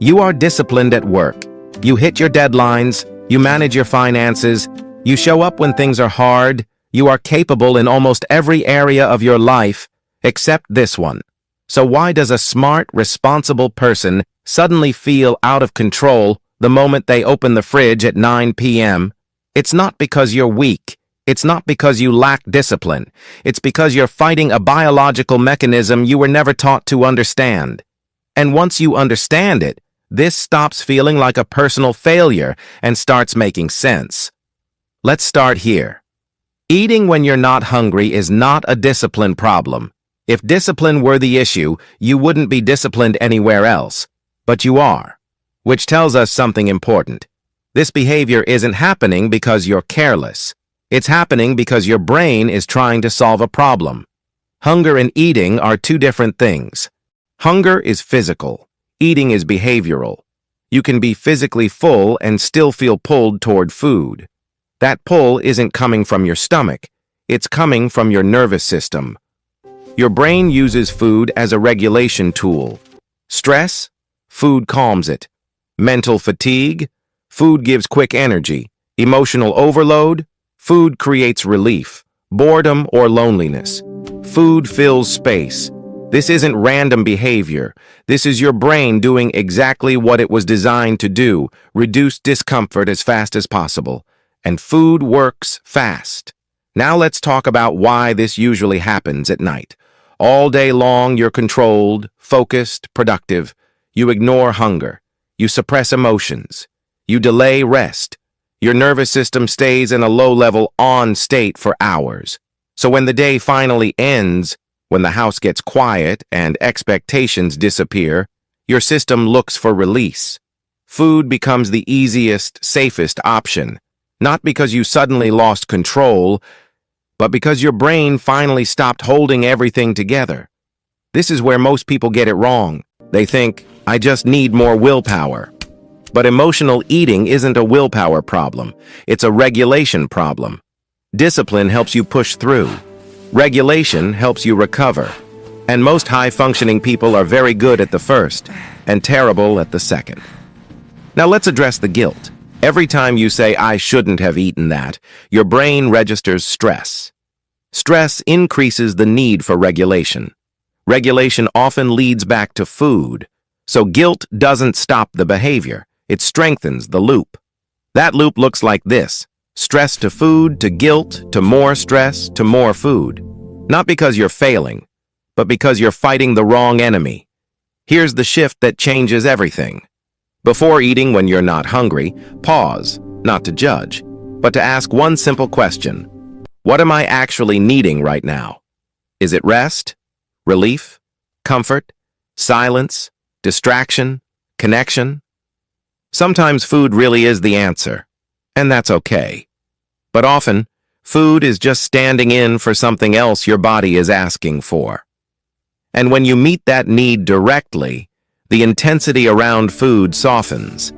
You are disciplined at work. You hit your deadlines, you manage your finances, you show up when things are hard, you are capable in almost every area of your life, except this one. So why does a smart, responsible person suddenly feel out of control the moment they open the fridge at 9 p.m.? It's not because you're weak. It's not because you lack discipline. It's because you're fighting a biological mechanism you were never taught to understand. And once you understand it, this stops feeling like a personal failure and starts making sense. Let's start here. Eating when you're not hungry is not a discipline problem. If discipline were the issue, you wouldn't be disciplined anywhere else. But you are, which tells us something important. This behavior isn't happening because you're careless. It's happening because your brain is trying to solve a problem. Hunger and eating are two different things. Hunger is physical. Eating is behavioral. You can be physically full and still feel pulled toward food. That pull isn't coming from your stomach. It's coming from your nervous system. Your brain uses food as a regulation tool. Stress? Food calms it. Mental fatigue? Food gives quick energy. Emotional overload? Food creates relief. Boredom or loneliness? Food fills space. This isn't random behavior. This is your brain doing exactly what it was designed to do, reduce discomfort as fast as possible. And food works fast. Now let's talk about why this usually happens at night. All day long, you're controlled, focused, productive. You ignore hunger. You suppress emotions. You delay rest. Your nervous system stays in a low-level on state for hours. So when the day finally ends, when the house gets quiet and expectations disappear, your system looks for release. Food becomes the easiest, safest option, not because you suddenly lost control, but because your brain finally stopped holding everything together. This is where most people get it wrong. They think, I just need more willpower. But emotional eating isn't a willpower problem. It's a regulation problem. Discipline helps you push through. Regulation helps you recover. And most high-functioning people are very good at the first and terrible at the second. Now let's address the guilt. Every time you say, I shouldn't have eaten that, your brain registers stress. Stress increases the need for regulation. Regulation often leads back to food. So guilt doesn't stop the behavior. It strengthens the loop. That loop looks like this. Stress to food, to guilt, to more stress, to more food. Not because you're failing, but because you're fighting the wrong enemy. Here's the shift that changes everything. Before eating when you're not hungry, pause, not to judge, but to ask one simple question. What am I actually needing right now? Is it rest, relief, comfort, silence, distraction, connection? Sometimes food really is the answer, and that's okay. But often, food is just standing in for something else your body is asking for. And when you meet that need directly, the intensity around food softens.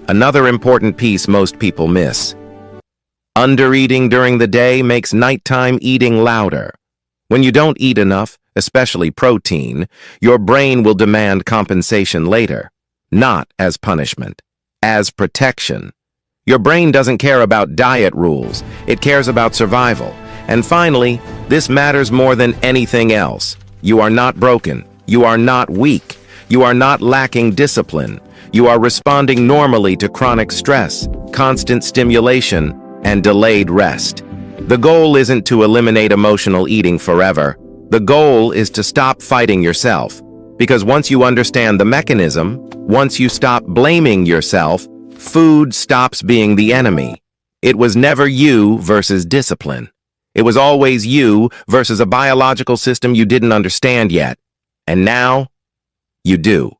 Another important piece most people miss. Undereating during the day makes nighttime eating louder. When you don't eat enough, especially protein, your brain will demand compensation later, not as punishment, as protection. Your brain doesn't care about diet rules, it cares about survival. And finally, this matters more than anything else. You are not broken. You are not weak. You are not lacking discipline. You are responding normally to chronic stress, constant stimulation, and delayed rest. The goal isn't to eliminate emotional eating forever. The goal is to stop fighting yourself. Because once you understand the mechanism, once you stop blaming yourself, food stops being the enemy. It was never you versus discipline. It was always you versus a biological system you didn't understand yet. And now, you do.